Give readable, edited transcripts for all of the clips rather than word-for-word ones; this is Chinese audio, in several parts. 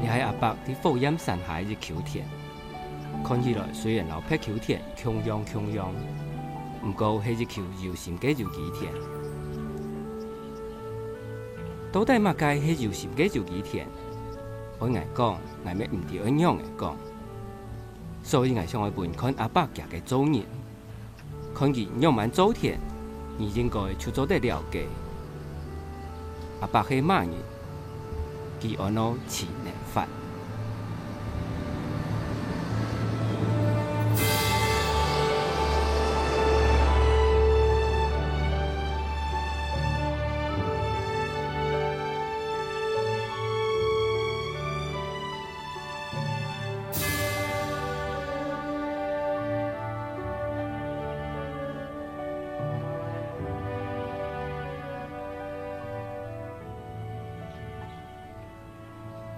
你喺阿伯伫富岩山下嘅秋田，看起来虽然老僻秋田穷央，不过迄日秋柔心嘅就基田。到底嘛该迄柔心嘅就基田？我硬讲，硬要唔对安样嘅讲，所以硬想去问看阿伯家嘅祖人，看佢样蛮祖田，你应该就做得了解。阿伯係乜人？佢安怎饲能法？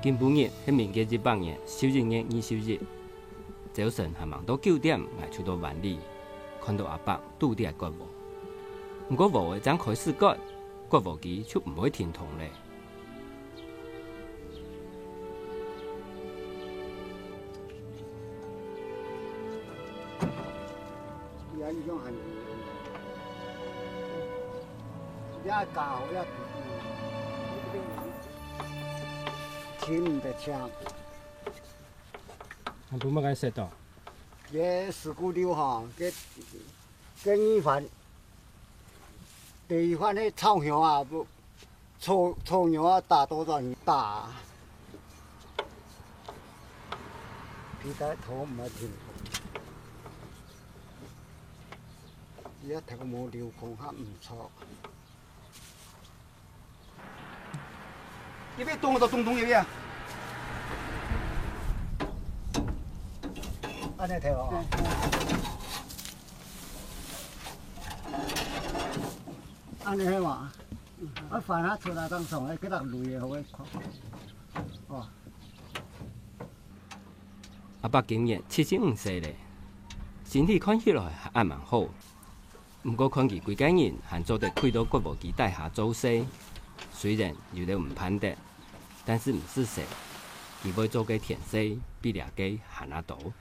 今晡日係明嘅100年休日日20日，早晨係忙到9點，我出到灣裡，看到阿伯拄啲割禾。不過禾會將開始割，割禾機就唔會停通咧。听得枪，我不乜該識到。嘅事故了哈，嘅二番，第二番迄草香啊，不草苗啊，大多都很大，皮帶土唔係甜，而家睇個冇料控下唔錯。呢邊動就動呢邊。安尼睇哦。安尼係嘛？我飯下出來當上嚟，幾多累嘅好嘅。哦。阿伯今年75歲咧，身體看起來還蠻好，不過看佢規家人還做得開到割禾機底下做事，雖然有啲唔攀得，但是唔是說佢要做嘅田事比兩個還要多。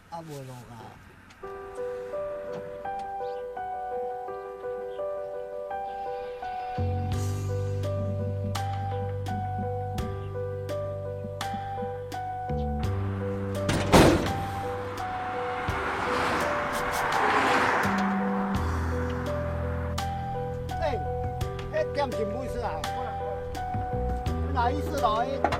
啊，無落啊！点进不是啊？哪一次来？是的。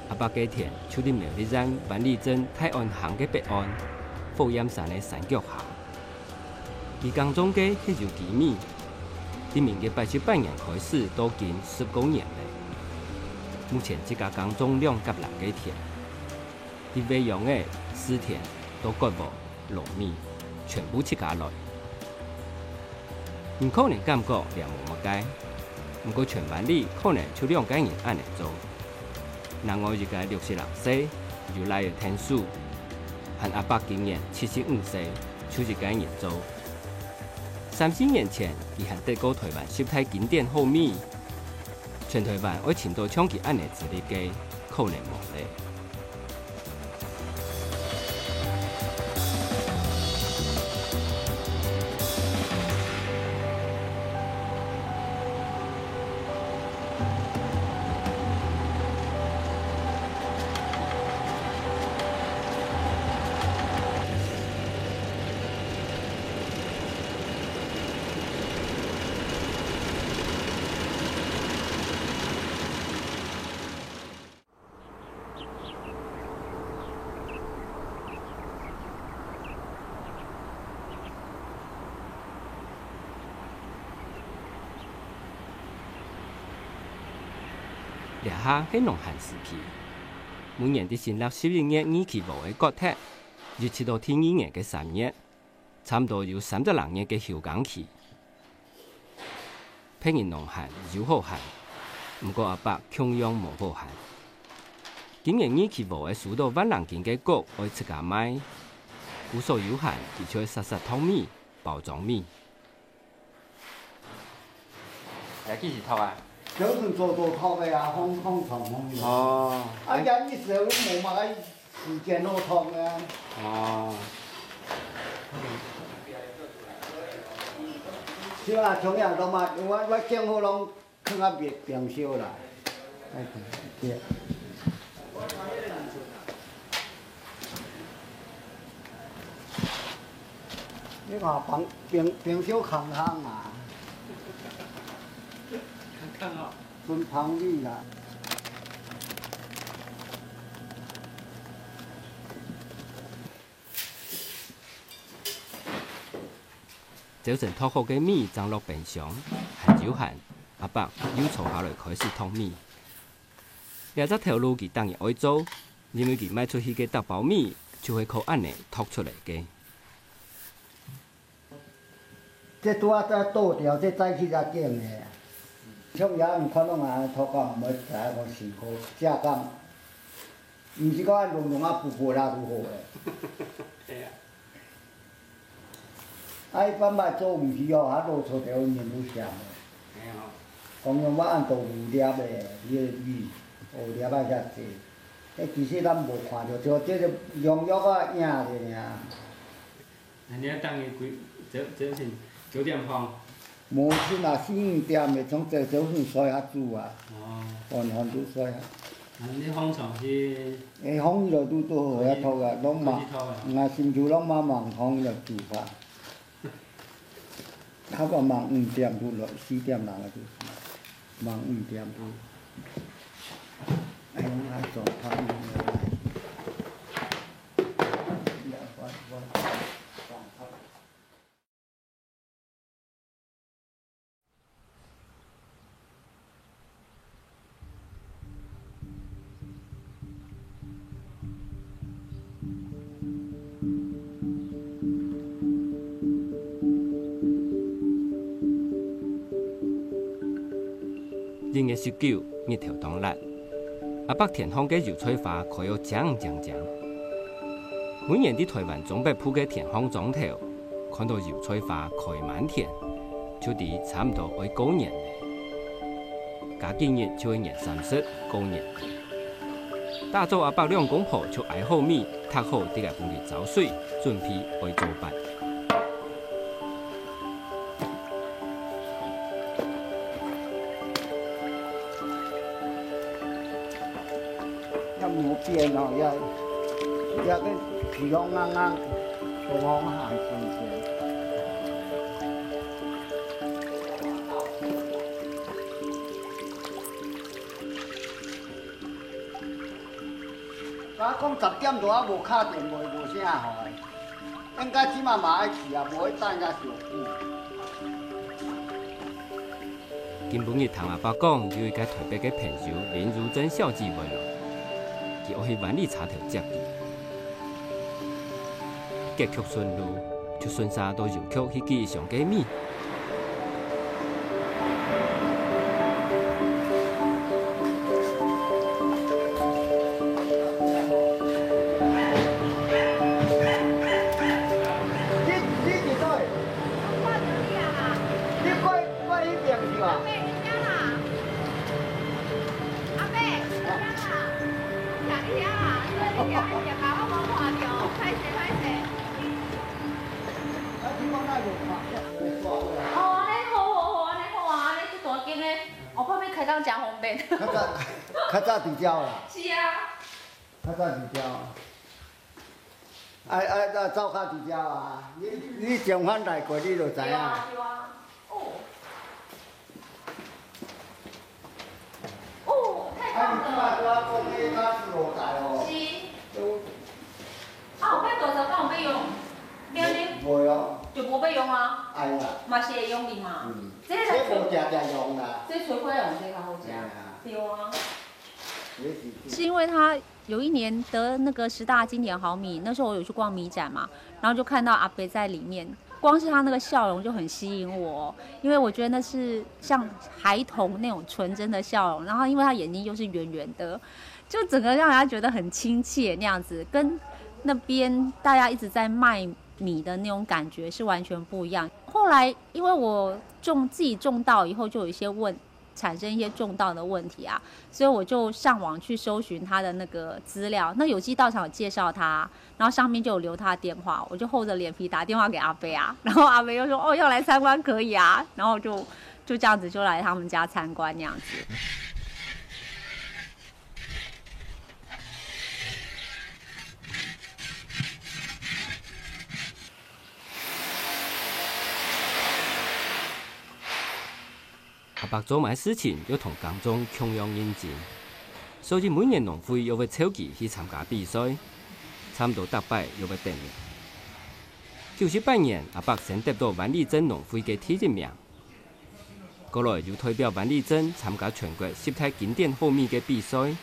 阿伯家田就伫苗栗县万里镇泰安乡嘅北岸，富岩山嘅山腳下。而江中嘅迄就基米，伫民國88年開始到近19年咧。目前這家江中2甲人嘅田，伫尾陽嘅絲田都割禾、糯米，全部自家來。唔可能感覺兩無乜解，不過全萬里可能就2家人安尼做。另外一個66歲就來嘅田叔，和阿伯今年75歲，就一家人做。34年前，伊和德国台湾收太经典好米，全台湾要请到像伊安尼实力嘅，可能无咧。掠下喺农闲时期，每年伫新历11月2期无嘅国体，日期到第2年嘅3月，差唔多有36日嘅休耕期。偏人农闲有好闲，毋过阿伯穷养无好闲。今年2期无嘅数到万人斤嘅谷爱出价卖，有所有限，而且杀汤米、包装米。几时偷啊？就是做托的啊，风床风。哦。啊，人伊时候无嘛个时间好托啊。哦。是啊，同样都嘛，我政府拢放啊冰烧啦。对。你看冰烧空空啊。看啊，分旁米啦。早晨拖好嘅米裝落冰箱，閒有閒，阿伯又坐下來開始燙米。呢隻條路佢當然愛做，因為佢賣出去嘅大包米就會靠安尼拖出嚟嘅。這拄仔才倒掉，這早起才揀嘅。像也毋看拢安尼拖工，唔知我辛苦，正工，毋是講按弄啊補啦如何誒？啊，一般擺做毋是哦，啊落錯條面有香誒。講用我按豆腐粒誒，伊個米，黑粒仔遐濟。其實咱無看着，就這個用藥啊影着爾。你啊，當日早晨9點放。無是若4、5點誒，從早晨曬下煮啊。哦。飯都曬下。你放床是？放就都好遐拖啊，攏嘛，若新厝攏嘛忙放就煮法。差不多忙5點都落，4點人啊就忙5點都。哎，我做湯圓啊！2月19日頭當日，阿伯田方嘅油菜花開有正。每年喺台灣中北部嘅田方莊頭，看到油菜花開滿田，就啲差唔多愛過年咧。加幾日就會年30過年。大早阿伯2公婆就愛好米，踢好啲個半日走水，準備愛做飯。冇變咯，也個皮癢硬，個癢行先。我講10點多也無敲電無啥好誒，應該起碼嘛愛去啊，無愛等甲上久。今本日同阿伯講，有一個台北嘅朋友林如珍小姐問我。我去萬里茶頭接佢，結局順路，就順沙到郵局去寄上嘅米。你幾歲？哦，安尼好，安尼好啊，安尼这大间咧，后旁边开工真方便。较早伫遮啦。是啊。较早伫遮。走较伫遮啊！你上番来过，你就知影。对啊，对啊。哦，太棒了。是。啊，有要大条，敢有要用？袂哦。就无要用啊。哎呀。嘛是会用的嘛。这无食用啦。这炊花用这较好食。对啊。是因为他有一年得那个10大经典好米，那时候我有去逛米展嘛，然后就看到阿伯在里面，光是他那个笑容就很吸引我，因为我觉得那是像孩童那种纯真的笑容，然后因为他眼睛又是圆圆的，就整个让人家觉得很亲切那样子，跟那边大家一直在卖米的那种感觉是完全不一样。后来因为我自己种稻以后，就有一些产生一些种稻的问题啊，所以我就上网去搜寻他的那个资料。那有机稻场有介绍他，然后上面就有留他的电话，我就厚着脸皮打电话给阿伯啊，然后阿伯又说哦要来参观可以啊，然后就这样子就来他们家参观那样子。阿伯做埋事情要同工种共用认真，所以每年农会又要凑齐去参加比赛，差不多大摆又要得名。98年，阿伯先得到万里镇农会嘅第1名，过来就代表万里镇参加全国10大经典好米嘅比赛。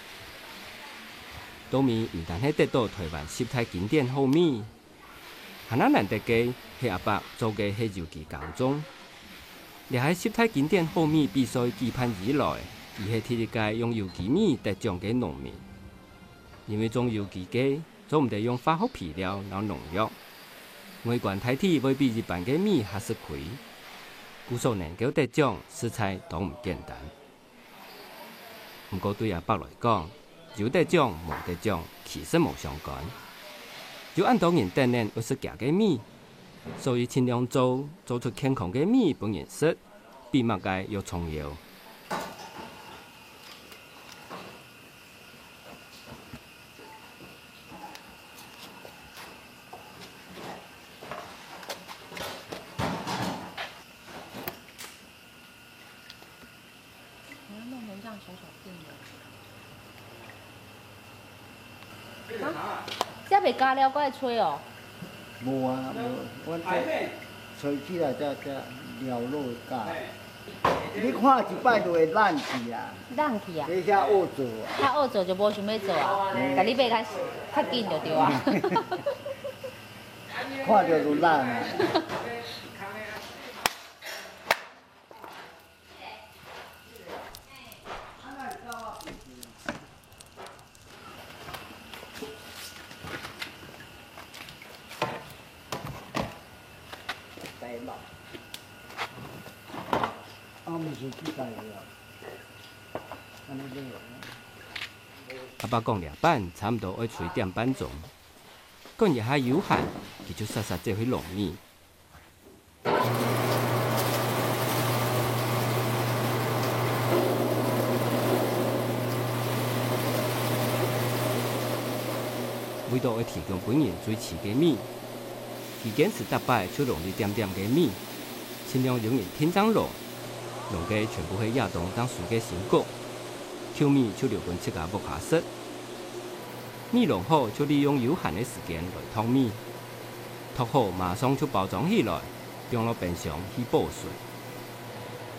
稻米唔但係得到台湾10大经典好米，還難得嘅係阿伯做嘅係有機工種。也喺10大經典好米比賽舉辦以來，伊係第一屆用有機米得獎嘅農民。因為種有機嘅，做唔得用化學肥料然後農藥，外觀睇起會比一般嘅米還是虧。故所能夠得獎，實在都唔簡單。不過對阿伯來講，有得獎冇得獎其實冇相干。有按多人鍛鍊20架嘅米。所以盡量做出健康嘅米本人食，比乜嘅要重要。你要弄成这样小小片的。这袂加料，搁会吹哦。无啊，无，阮这吹起来才料落加。你看一摆就会烂去啊。烂去啊！这下恶做啊。他恶做就无想要做啊，甲你买较紧就对啊。看着就烂啊。阿伯講兩班差唔多要吹點半鐘，講一下有限，佢就實做去農米。為咗要提供本人最齊嘅米，佢堅持大擺就農一點點嘅米，盡量用人天章農，農嘅全部係亞東當樹嘅成果。抽米就留本7家木下室，米弄好就利用有限的時間來燙米，燙好馬上就包裝起來，放落冰箱去保水。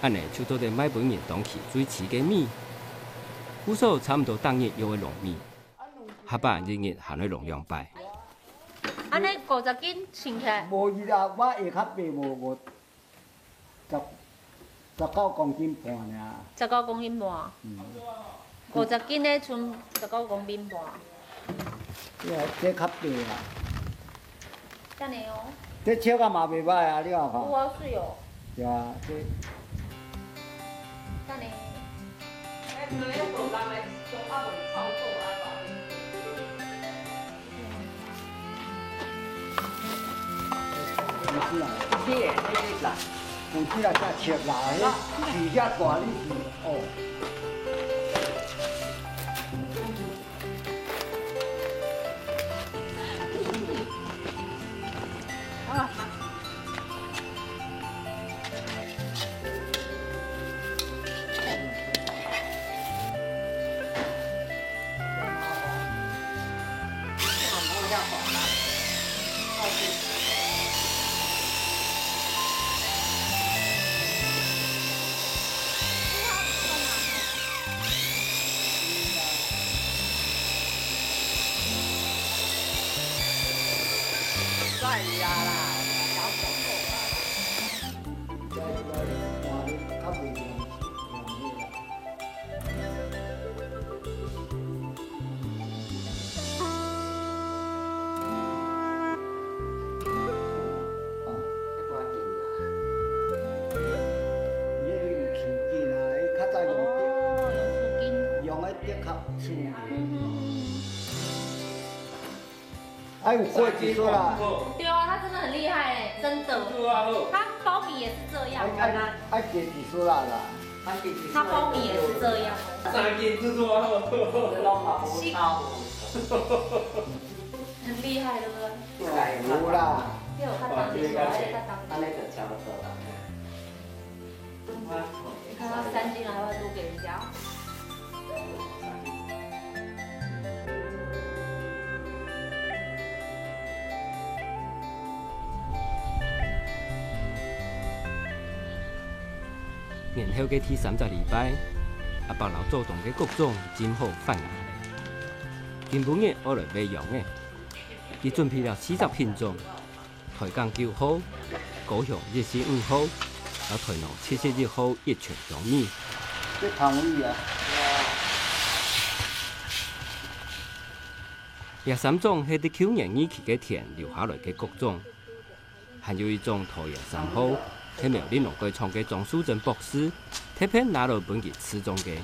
安尼就做得賣本人當期最齊嘅米，故所差唔多當日又會農米，下班日日行去農樣擺。安尼50斤稱起來？無伊啦，我下較白無19公斤半爾。19公斤半。50斤的剩19公斤半。这較白啦。這樣哦。這切啊嘛袂歹啊，你有看？有啊，水哦。對啊，這。這樣。是啊。铁那个啦，有几啊只切啦，迄是只大力士哦。帅呀啦，小手啦。较袂用。哎，有过几说啦？对啊，他真的很厉害哎，真的。他苞米也是这样。哎，过几说啦啦？他苞米也是这样。三斤最多好。很厉害，对不对？有啦。因为我看当地说，他那个差不多了。你看他3斤还会多给人家。年后嘅第30礼拜，阿伯老祖宗嘅各种真好饭啊！今晡日我来买羊嘅，伊准备了40品种，台港9號，高雄日式5號，有台南71號一全羊米。这汤米啊！23種係啲去年二期嘅田留下來嘅各種，還有一種桃園3號。係苗栗農改場嘅莊淑珍博士特別拿到本期吃中嘅。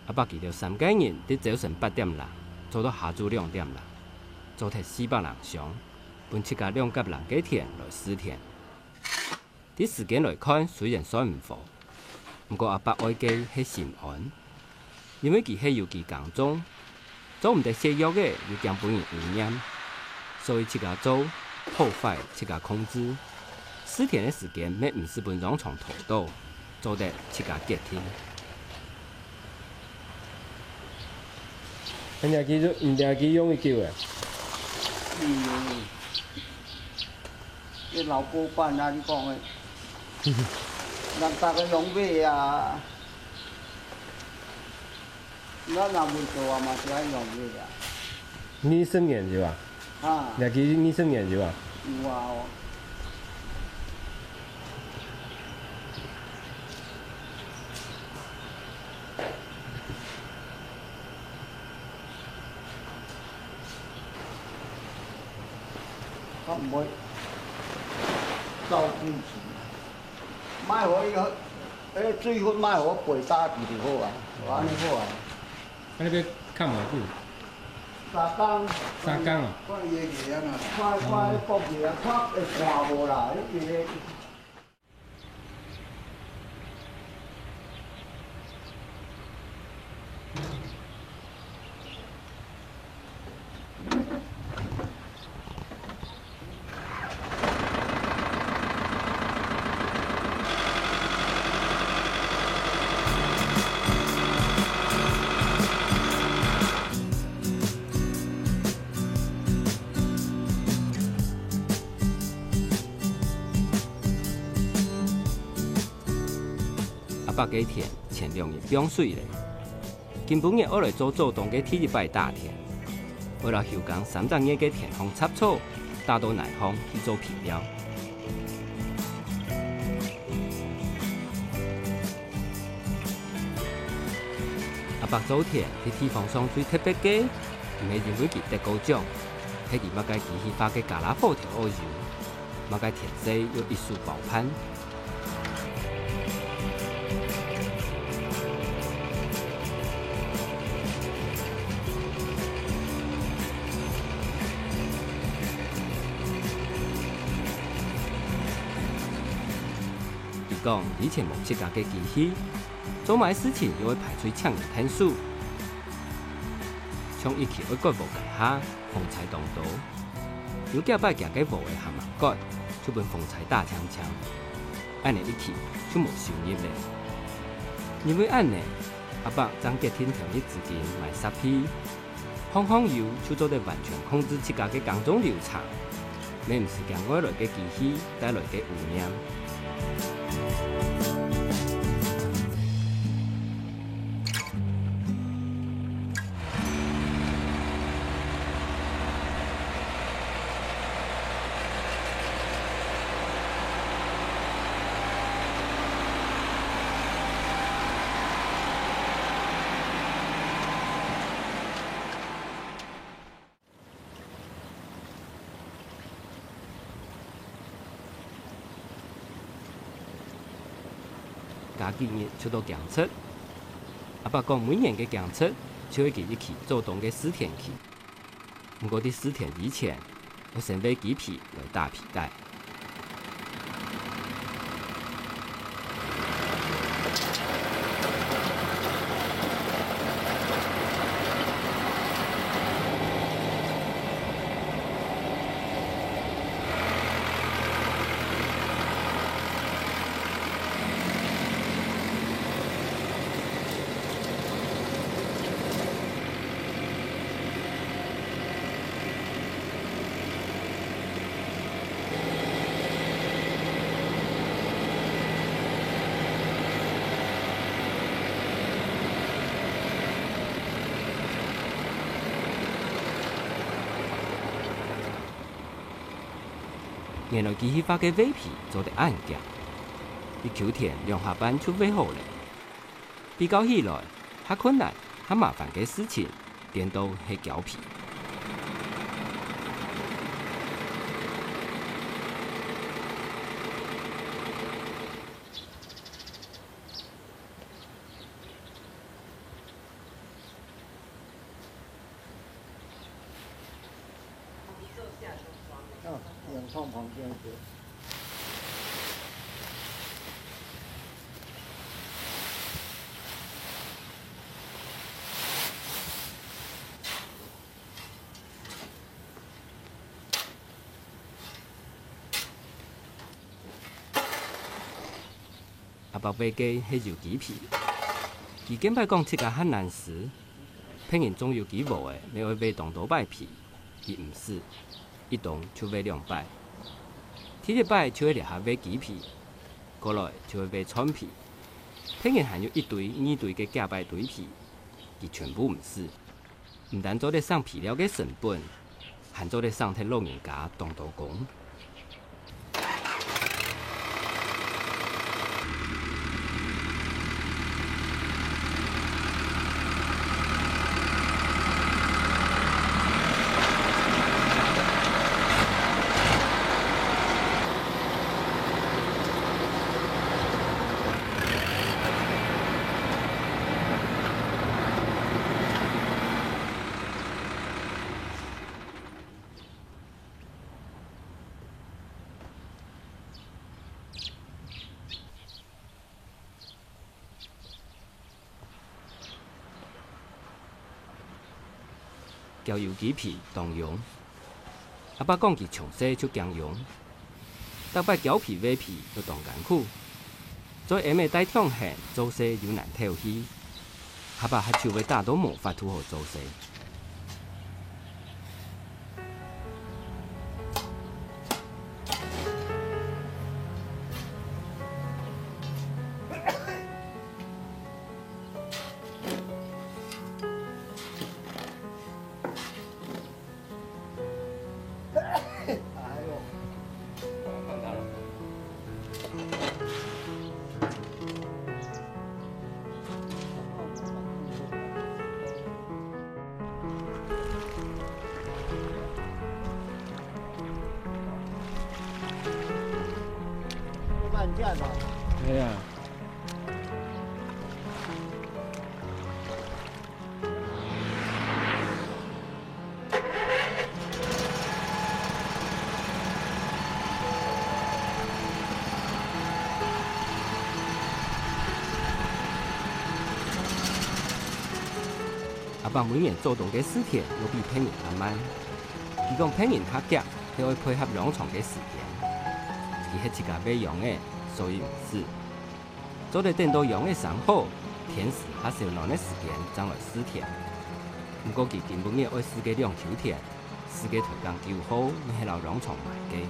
阿伯記到3家人喺早晨8點啦，做到下晝2點啦，做提400人上，分7家2甲人嘅田來試田。啲時間來看，雖然算唔錯，不過阿伯愛嘅係心安，因為佢係有其工種，做唔得寫約嘅又驚本人污染，所以7家做破壞7家控制。試田嘅時間咩唔是本讓從頭到，做得7家結天。人家記住，唔定記用伊叫誒。这老古板啊，你讲的，人大家用买啊，咱若未做啊嘛，是爱用买啊。你生研究啊？啊，人家記你生研究啊？有啊哦。我唔会照顾住，莫互伊迄水分莫互我背打住就好啊，安尼好啊。安尼要看偌久3工。？3工哦。看伊个样啊，看迄国字啊，看会看无啦，迄个。阿伯嘅田前2日變水咧，今晡日我來做祖宗嘅第1擺大田，为了休工300年嘅田荒插草，打到南方去做肥料。阿伯祖田喺地方上最特别嘅，唔係因为佢得高奖，係佢物嘅机器化嘅加拉布條奧油，物嘅田色有一束爆攀。伊讲以前冇7架嘅机器。做埋事情又会排出抢人天数，从一起一个无解下，风采当道。有几摆行嘅无嘅蛤蟆角，就问风采打枪枪，安尼一起就无收入咧。因为安尼，阿伯将结天条嘅资金买沙批，方油就做得完全控制7架嘅工种流程，咩唔是将外来嘅机器带来嘅污染。家己日出到强出，阿伯讲每年嘅强出，就会记一起做动嘅试田期。不过伫试田以前，要先买鸡皮为大皮带。原来机器化嘅尾皮做得硬硬，啲秋田两下班就尾好咧。比较起来，较困难、较麻烦嘅事情，点都系胶皮。用放旁边去。阿伯买嘅系油鸡皮，佢简摆讲7架较难时，骗人总有几无嘅，你会买动多摆皮，伊唔是。一动就买2摆，第一摆就会立下买鸡皮，过来就会买串皮，骗人还有1堆、2堆嘅假摆堆皮，伊全部唔是，唔但做得上皮料嘅成本，还做得上替老人家当刀工。交油鸡皮当用，阿爸讲佢从细就经用，大摆胶皮买皮就当艰苦，做下面带痛线做细又难透气，阿爸还手尾打都无法度好做细。人家嘛。对啊。阿爸每年做动嘅尸田都比骗人较慢。伊讲骗人较急，佢会配合农场嘅时间。伊迄一家买羊嘅，所以唔死。做咧等到羊嘅生好，天时还是有两日时间长来尸田。不过佢根本嘅爱自己两口田，自己台工救好，咪去老农场卖嘅。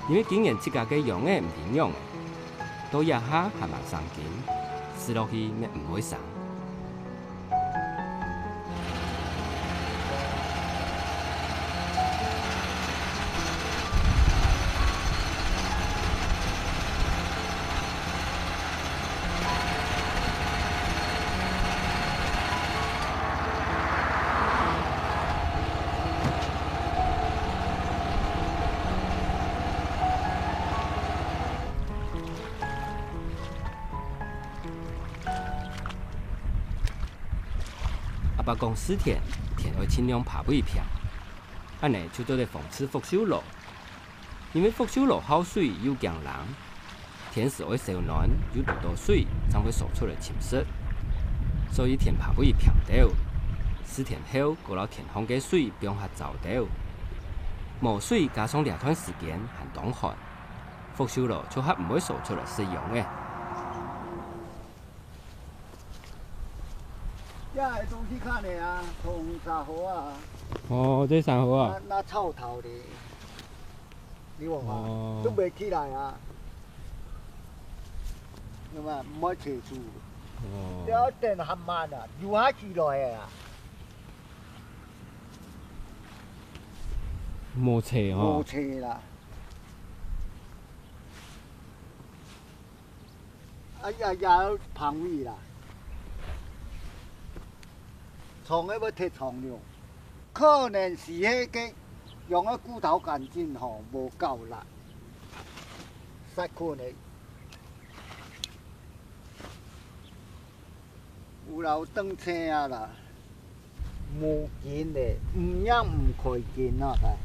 因为竟然这家嘅羊嘅唔营养嘅，到夜下还蛮生劲，吃落去咪唔会生。阿爸讲死田会尽量爬尾片，安尼就做咧防止复修路。因为复修路好水又强人，田是会受暖，有多多水，才会受出来侵蚀。所以田爬尾片掉，死田后过了田方嘅水并下走掉，无水加上两段时间还冻旱，复修路就还唔会受出来使用嘅。这个东西看的啊，从沙河啊。哦，这山河啊。那草头的，你话嘛，哦都袂起来啊。那么唔好扯住，哦。了电很慢啊，游下起来的啊。无车哦。无车啦。也旁位啦。床迄要摕床了，可能是迄个用个骨头杆筋吼无够力，塞困的。有老转车啊啦，无劲的，唔样唔开劲啊！该，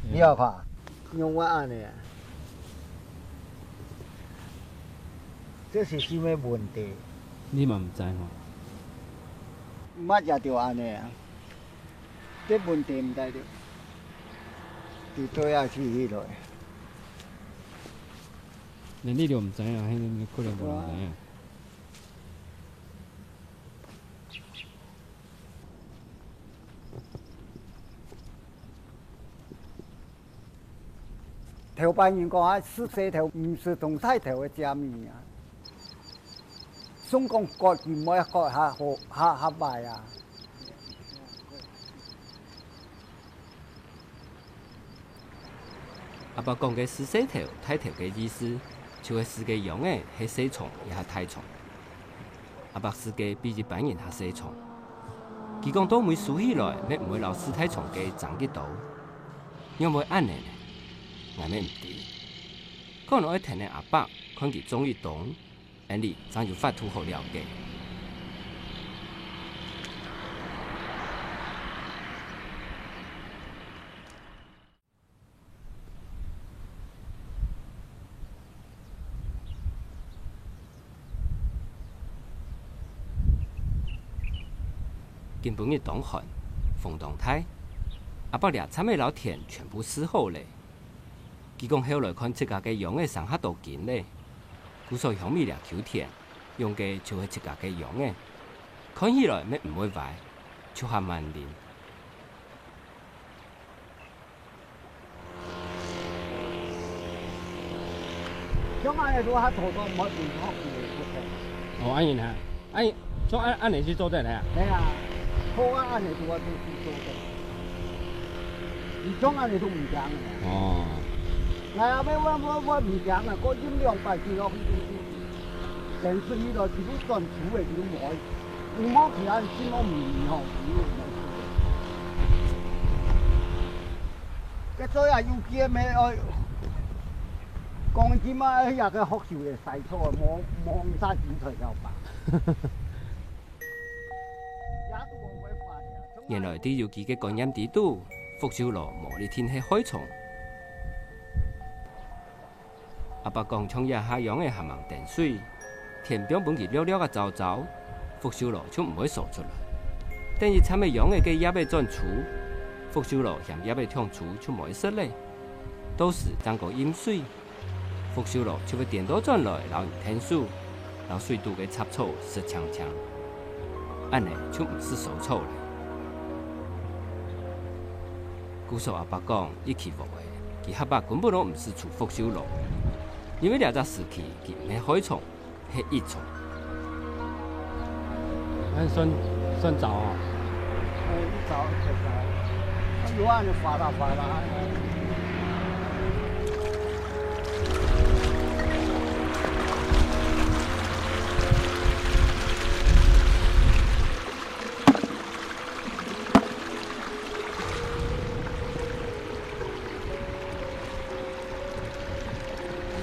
你要看，像我安尼啊，这是什么问题？你嘛唔知吼？毋捌食着安尼啊，这问题毋知着，伫倒下去迄落。连你都唔知啊，迄可能都唔知啊。头班人讲啊，死洗头毋是动态头的食物啊。总讲割佢唔好割下好下歹啊。阿爸讲嘅死洗头、太头嘅意思，就系世界养嘅系细虫也系太虫。阿爸世界比日本人还细虫。佢讲到每数起来，咩唔会留死太虫嘅长几度，因为安尼呢，我咩唔知。可能我听呢阿爸看佢中意懂。安尼，咱就发图好了解。根本日冻旱，风冻太，阿伯俩参的老田全部死好嘞。佢讲后来看这家嘅羊嘅生下都紧嘞。古所香米俩口田，用嘅就系一家嘅羊嘅，看起来咩唔会坏，就还慢练。像安尼做下土都唔好变好嘅。哦，安尼哈，做安尼去做得嚟啊？系啊，好啊，安尼做啊都是做的。你种安尼都唔强嘅。哦。来啊！我唔强啊！我饮200斤落去，成水迄度全部转土的，全部冇，唔好其他人先我唔好，个所以有机咩爱，讲即摆遐个福寿的赛草，无啥钱找了吧？原来伫有机嘅感染地度，福寿螺无哩天系海虫。阿伯讲，从野下养嘅蛤蟆淡水，田边本佢溜溜嘅走走，福寿螺就唔会扫出来。等于参嘅养嘅嘅叶要转出，福寿螺嫌叶要跳出就冇失咧。到时当个饮水，福寿螺就会颠倒转来，然后天数，然后水肚嘅插草湿呛呛，安尼就唔是扫草咧。古时阿伯讲，伊去无的，其黑白根本都唔是处福寿螺。因为两只时期，佢唔系海虫，系益虫。算早啊。早，有啊，就发啦。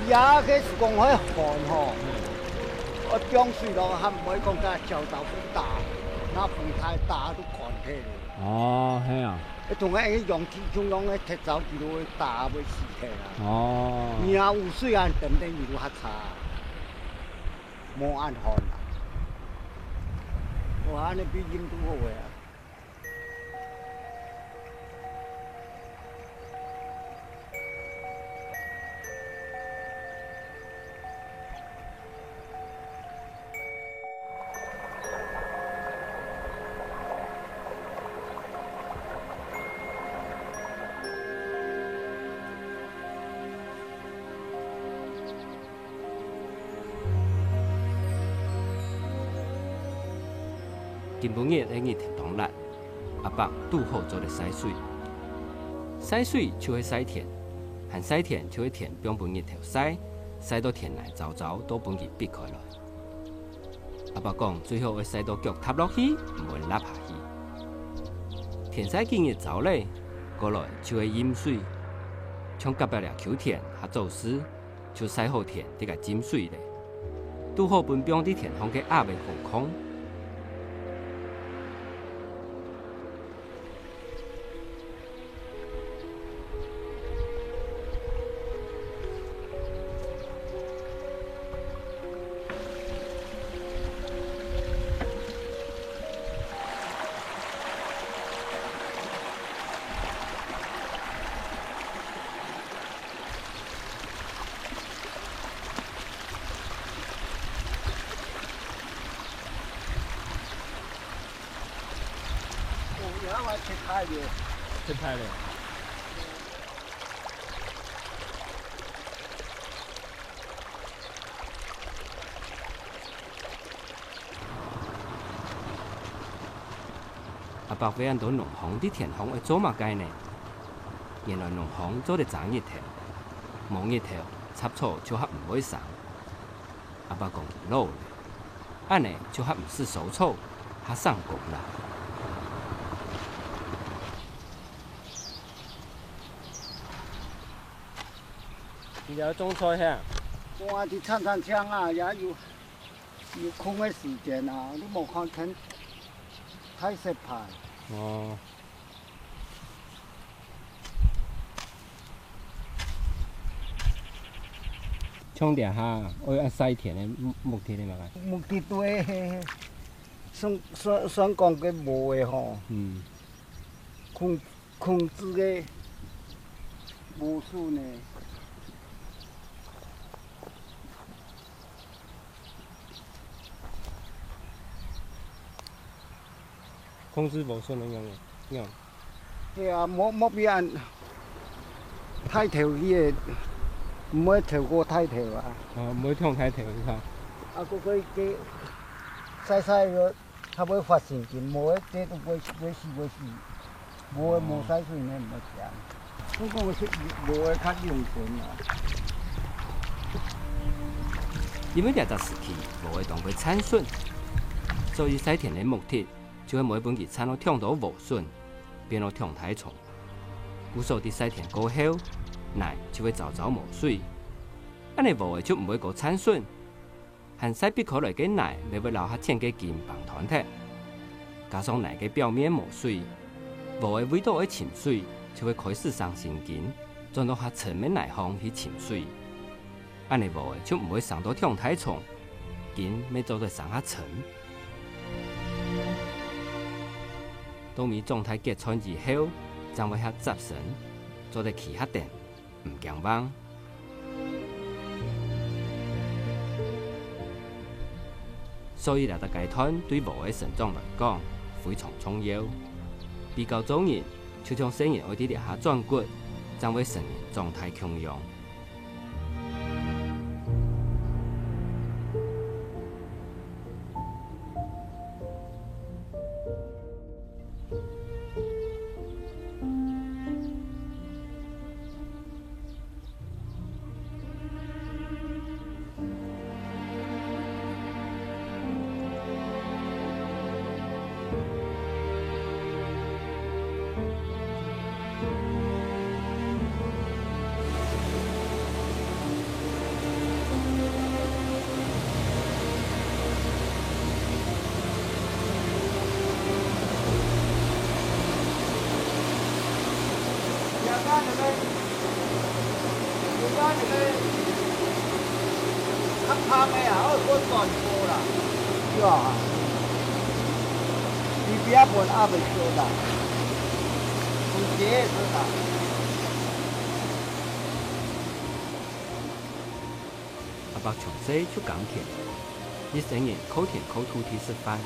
也迄是讲迄旱吼，我涨水咯，还唔可以讲甲潮头不大，那风太大都干起了。哦，系啊。同个用气冲用个铁走几路大要死起啦。哦。你啊有水啊，等等一路较差，无按旱啦。我安尼比印度好个啊。今晡日喺日同日，阿伯拄好做咧洗水。洗水就去洗田，含洗田就去田边晡日头洗到田内走走都晡日闭开来。阿伯讲最好要洗到脚踏落去，唔会落下去。田洗今日走咧，过来就去饮水，从隔壁了秋田下做事，就洗好田得个浸水咧。拄好分边啲田方嘅压未放空。切开了。阿伯俾人到农行啲田行去做乜雞呢？原來農行做得賺日頭，冇日頭插草就還唔會生。阿伯講老，安尼就還唔是收草，還上工啦。你要种菜遐？我去铲枪啊，也有空的时间啊，你无看天太湿派。哦。冲地下，我要洗田的目的的嘛。目的对，算讲个无的吼。嗯。控制的无数呢。控制无顺的样。对啊，莫比按太头迄个，唔可以超过太头啊。哦，唔可以跳太头，你看。啊，佫可以给洗个，较尾发神经，无个这都袂死，无个无洗水呢，唔好食。我讲是无个较用心啊。因为两只时期无会当会产笋，所以洗田的目的。就会每本日产到跳到无笋，变到跳太重。古时候伫洗田过后，奶就会早早无水，安尼无的就唔会过产损。含西贝可来嘅奶，要留下天嘅金棒团体，加上奶嘅表面无水，无的味道会浸水，就会开始生神经，转到下沉嘅奶方去浸水。安尼无的就唔会生到痛太重，筋要做在生下沉。当米状态结穿以后，将会下集成，做在起下电，唔惊慌。所以，来到阶段对无的成长来讲非常重要。比较早人就将生人爱啲留下转骨，将会成人状态强用。拍的啊，我转播啦，是吧？你不要问阿未说啦，有节是啦。阿伯从小就讲田，一生人口田口土地示范，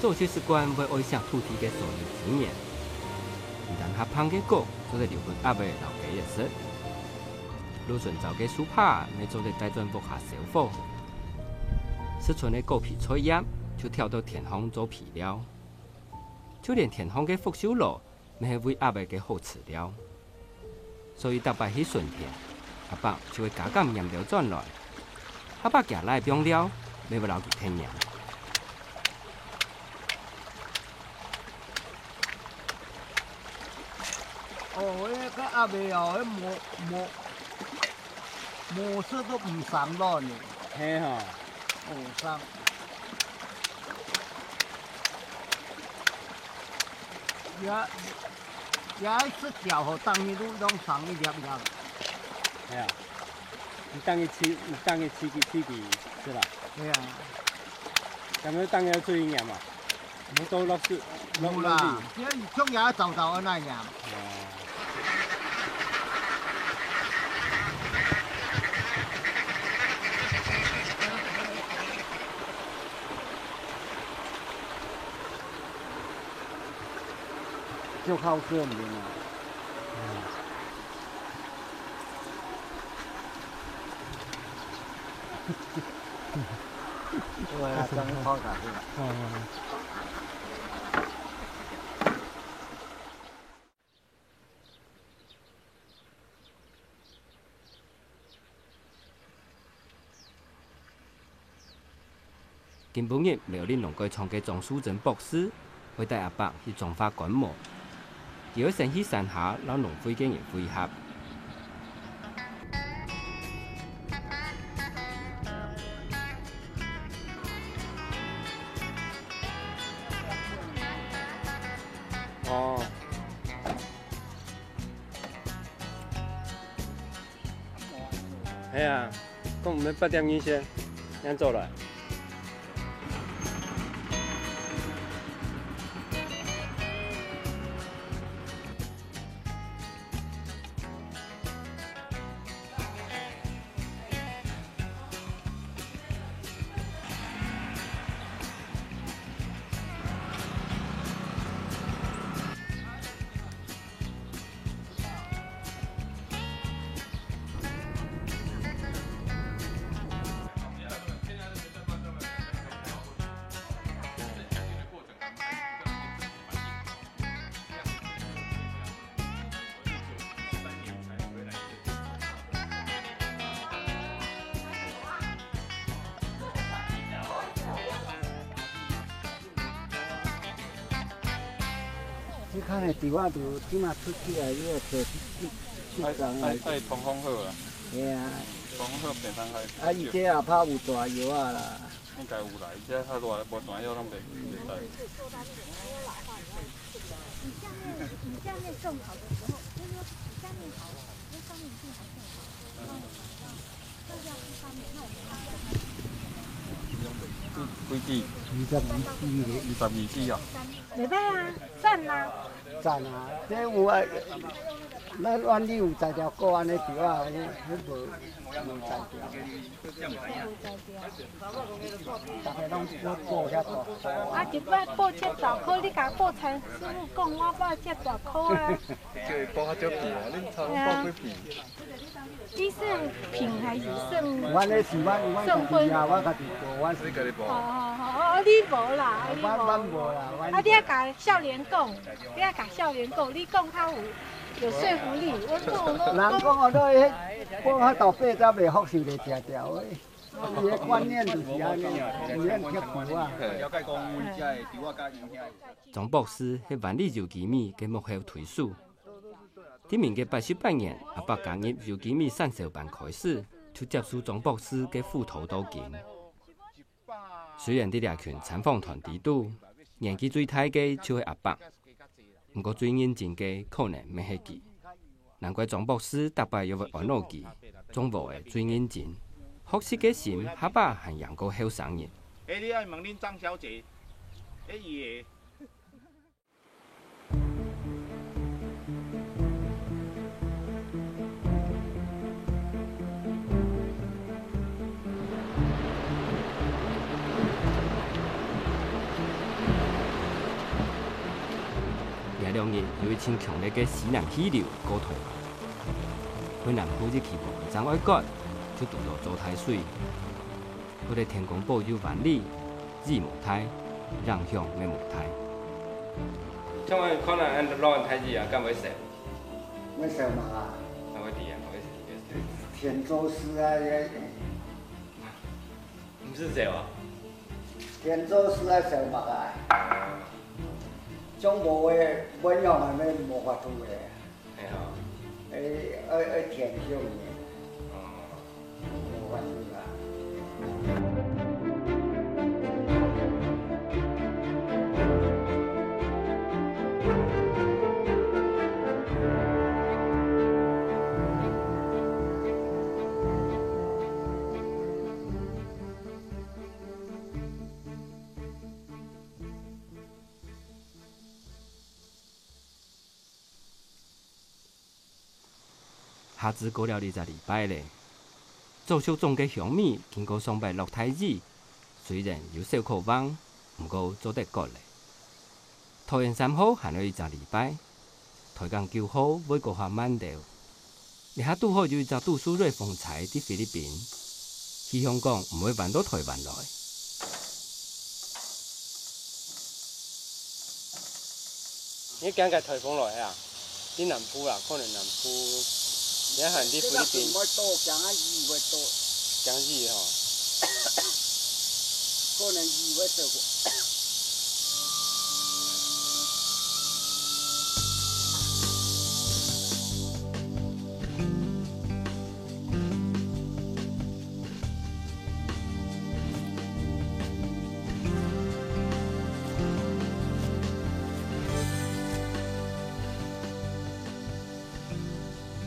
做些习惯会爱上土地嘅所有资源。一旦下胖嘅果，就得留给阿伯留给日食。路顺走嘅树帕，咪做在大转木下烧火。四川的果皮菜叶就跳到田方做皮料，就连田方嘅福寿螺，咪系为阿伯嘅好饲料。所以特别去顺田，阿伯就会加减盐料转来。阿伯夹来用料，咪要留佢天然。哦，那个阿伯哦，模式都唔上咯呢。嘿哈，唔上。也是脚和当一路拢上一粒粒。系啊，你当一起是吧？对啊。咁樣當然最嚴嘛，冇到落雪落冇啦，即係中也就安那樣。就靠這裡嘛。對啊，真係好大啲啦。今晡日苗栗農改場嘅莊淑珍博士會帶阿伯去種花觀摩，佢會先去山下攞農會嘅人會合。哦，係啊，咁唔係8點以前，啱做來。你看的地方就即马出去啊，要坐去通風好啊。係啊，讲好平常开。啊，伊这也怕有大药啊啦。应该有啦，伊这较大无大药拢袂带。你下面种好的时候，就是说你下面好，那上面性还更好。这要是上面，那我们看几支？22支啊！袂歹啊，赞啊！赞啊！这有啊，咱院里有栽条果安尼条啊，迄无栽条。大家拢报遐大箍。啊，一摆报这大箍，你甲报田师傅讲，我报这大箍啊。叫伊报较少片啊，恁差报几片？你算品还是算？阮咧是阮家己啊，我家己报，阮是家己报。哦，你无啦，你阮无。无啦，啊，你要甲少年讲，你要甲少年讲，你讲较有说服力。我讲人讲哦，都迄报较大八才袂福寿袂食掉诶。伊个观念就是安尼，唔免吃苦啊。了解讲，阮遮的猪仔甲因遐。庄博士喺万里油鸡米嘅幕后推手。今年嘅88年，阿伯加入油鸡米sản銷班開始，就接受莊博士嘅斧頭刀劍。雖然啲獵群參訪團隊度，年紀最大嘅就係阿伯，不過最認真嘅可能咪係佢。難怪莊博士特別要為安樂佢，總無嘅最認真。學習嘅心，阿伯係養過後生人。你愛問恁張小姐，伊個。2日有一群強烈嘅西南氣流過台灣，去南部啲氣候真愛割，就遇到糟態水。我哋天公保佑萬里，日無太，讓向咩無太。像我可能按老人太子啊，敢會食？咩食嘛？啊，會啲啊，會食。田州市啊，唔是這啊？田州市啊，食嘛啊？種無嘅本樣係咩無法度嘅？係啊。愛田種嘅，無法度啦。下子過了20禮拜咧，做小種嘅香米經過上擺落太子，雖然有小可望，唔過做得過咧。桃園3號行咗20禮拜，台江9號每個下滿掉，而下拄好有一隻杜蘇芮風采喺菲律賓，氣象講唔會運到台灣來。你講嘅颱風來啊？啲南部啦，可能南部。而家行啲菲律賓，會多，講下魚會多，講魚嗬，可能魚會少。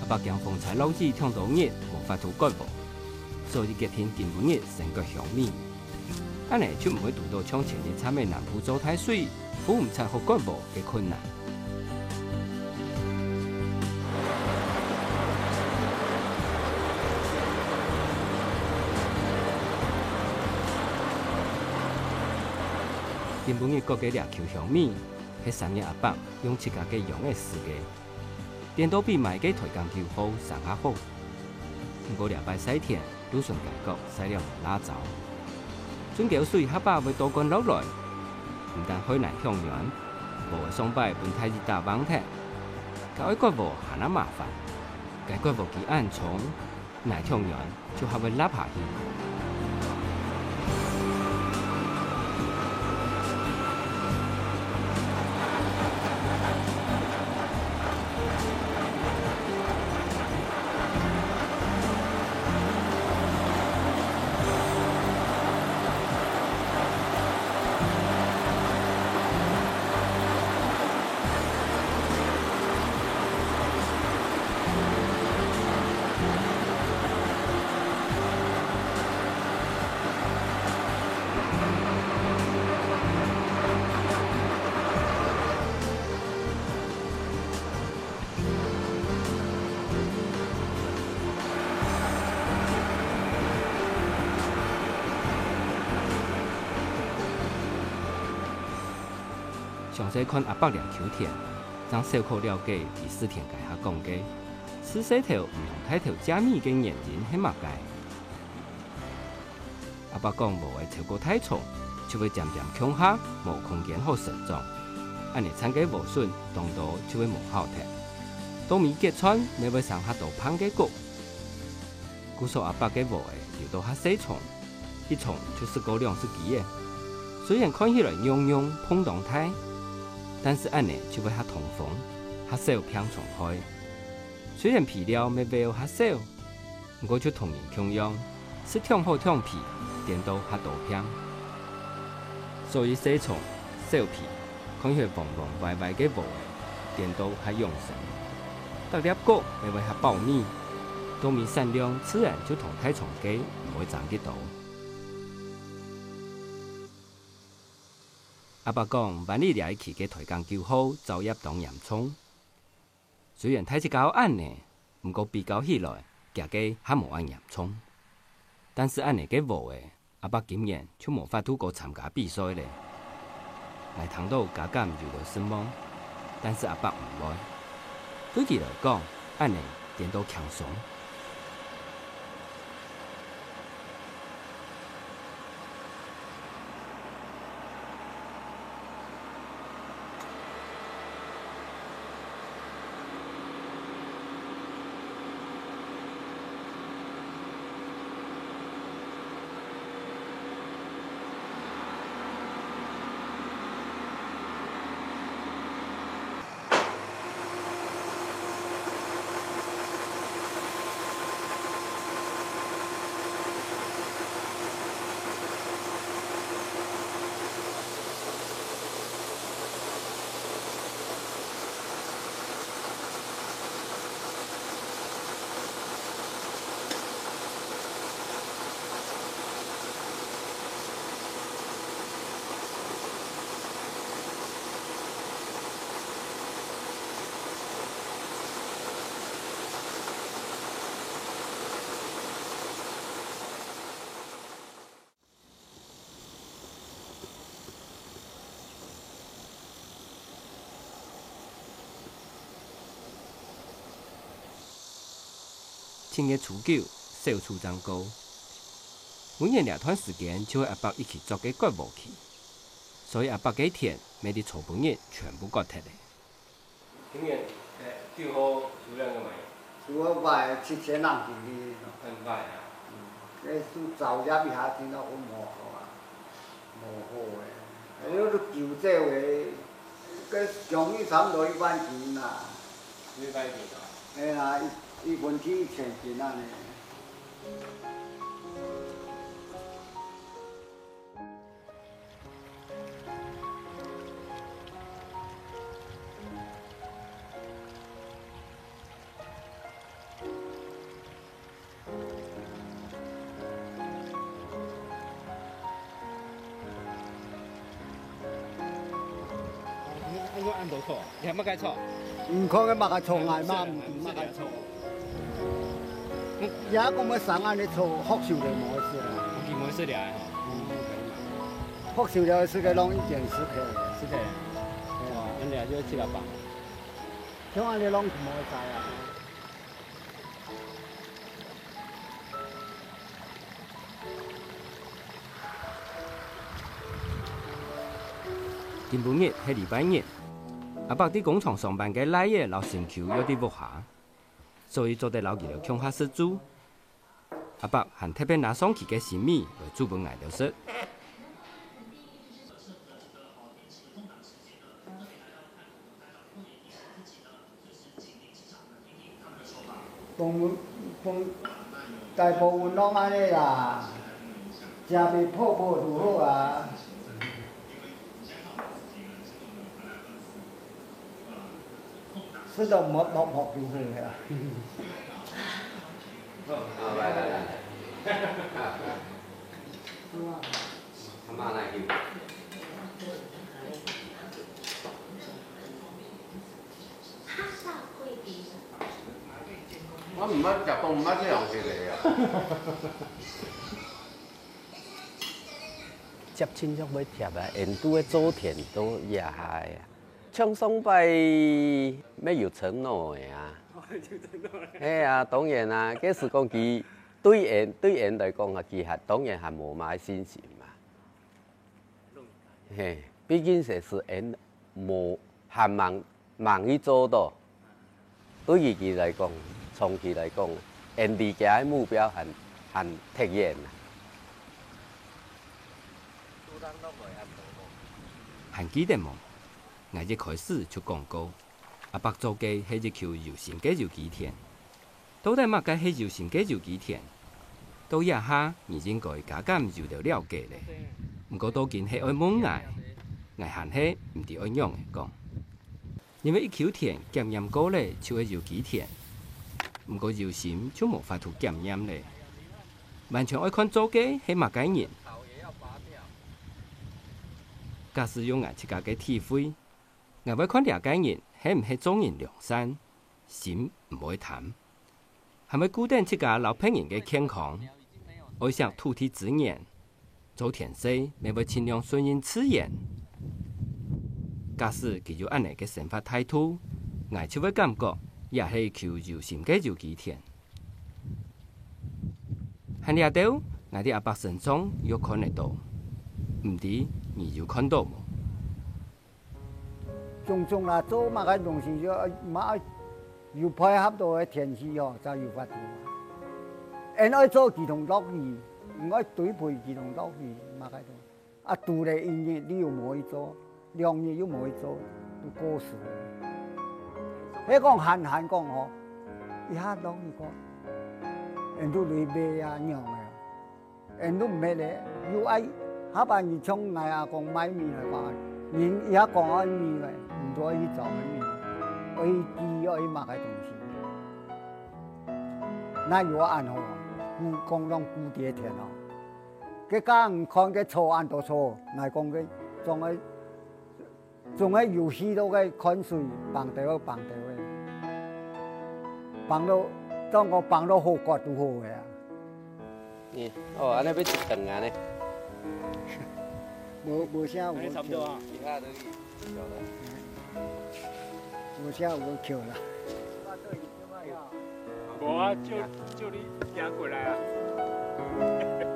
北京風采老子聽到熱無法度改無，所以決定今晡日成個香米。安尼就唔會遇到像前日慘嘅南部糟態水、苦唔出好改無嘅困難。今晡日各個掠球香米，喺3日阿伯用自家嘅用嘅時間。電都比賣嘅台江9號上下好，不過禮拜4天都順感覺使了拉走。轉橋水下巴會多乾落來，唔但海南向遠，無會上擺本太子大網踢，搞一個無行得麻煩，解決無幾暗重，南向遠就係會拉下去。详细看阿伯念秋田，让小可了解第四天介下讲嘅，此细条唔同睇条加密嘅眼睛係乜嘅？阿伯讲无会超过体重，就会渐渐强下，无空间好成长。安尼参加无顺，当多就会无好睇。当面揭穿，咪会上下大胖嘅骨。故说阿伯嘅无会就到下细虫，一虫就是高2只鸡嘅。虽然看起来臃臃碰动态，但是安尼就会下通风，下少偏虫开。虽然皮料咪会下少，不过就同样强用，是挑好挑皮，电到下大片。所以细虫、小皮。看起来黄黄歪歪嘅毛，电到还用神，特粒果咪会还爆米，稻米产量自然就同体重计唔会差几多。阿伯讲，万里掠去嘅台江救好，造业当严重。虽然睇只较暗呢，不过比较起来，价格还无按严重。但是按呢嘅无嘅，阿伯今年就无法度过参加比赛咧。来谈到加减如何失望，但是阿伯唔爱。对佢来讲，安尼电到轻松。正月初9，小厝长高。每年两段时间就会阿伯一起做嘅割无去，所以阿伯嘅田每日初半日全部割脱咧。今年最好数量个卖？数好卖7000人进去。很卖啊。迄数造业一下听到好无好啊，无好诶。你都旧这话，个上去差不多1万斤啦。1万斤啊？嘿啦，1分天1000斤安尼。按到错，你系乜解错？唔可嘅乜嘅錯嗌嘛，唔乜嘅錯。而家咁嘅省眼你錯學少就冇事啦。我見冇事了學少就係個弄1件10塊。10塊。哇，人哋就700磅。像安尼弄就冇晒啊。今晡日係禮拜日，阿伯喺工廠上班嘅奶爺老身軀有啲無下，所以做得老幾條強下食煮。阿伯還特別拿上去嘅新米來煮飯挨到食。大部分攏安尼啦，食袂泡泡就好啊。吃到冇就好呀。來，阿媽來叫。我唔捌食過，唔捌呢樣嘢嚟啊！接亲属要贴啊，沿途的祖田都野下的啊。唱丧拜要有承诺的啊。嘿啊，当然啊，假是讲伊对因来讲啊，其实当然还无买信心嘛。嘿，毕竟是因无还忙去做到，对伊来讲，长期来讲，因离家的目标很thực hiện啊。还记得无？我一开始就讲过，阿伯做家迄日求柔心嘅柔基田，到底嘛该迄柔心嘅柔基田？到夜下已经该加减就了解咧。毋过到今迄爱问我喊迄毋伫按样诶讲，因为一口田检验过咧，就会柔基田。毋过柔心就无法度检验咧，完全爱看做家迄嘛该人。假使用我自家嘅体会，我要看两个人係唔係做人良善，心唔會貪，係咪固定自家老朋友嘅健康，愛惜土地資源，做田事咪會盡量順應自然。假使佢有安尼嘅生活態度，我就會感覺也係求柔心嘅柔基田。喺呢度，我哋阿伯身上有看得到。唔知你有看到冇？種種啦，做嘛個東西要嘛要配合到嘅天氣哦，就要發展。因愛做兒童樂園，唔愛對配兒童樂園嘛個度。啊，獨立音樂你又冇去做，兩嘢又冇去做，都過時。你講閒講嗬，一下樂園講，人都嚟買啊樣嘅，人都唔買咧，要愛。下半日從嗌阿公買米嚟講，人而家講愛米嘅，唔多去做嘅米，愛記愛買嘅東西。那有按好，講當古地田哦，佢家唔看佢錯按到錯，嗌講佢仲係遊戲到嘅看水，放到嘅，放到當我放到好角都好嘅啊。咦，哦，安尼要一頓啊呢？無啥有差不多啊，其他都有了。無啥有橋啦。無啊，就你行過來啊。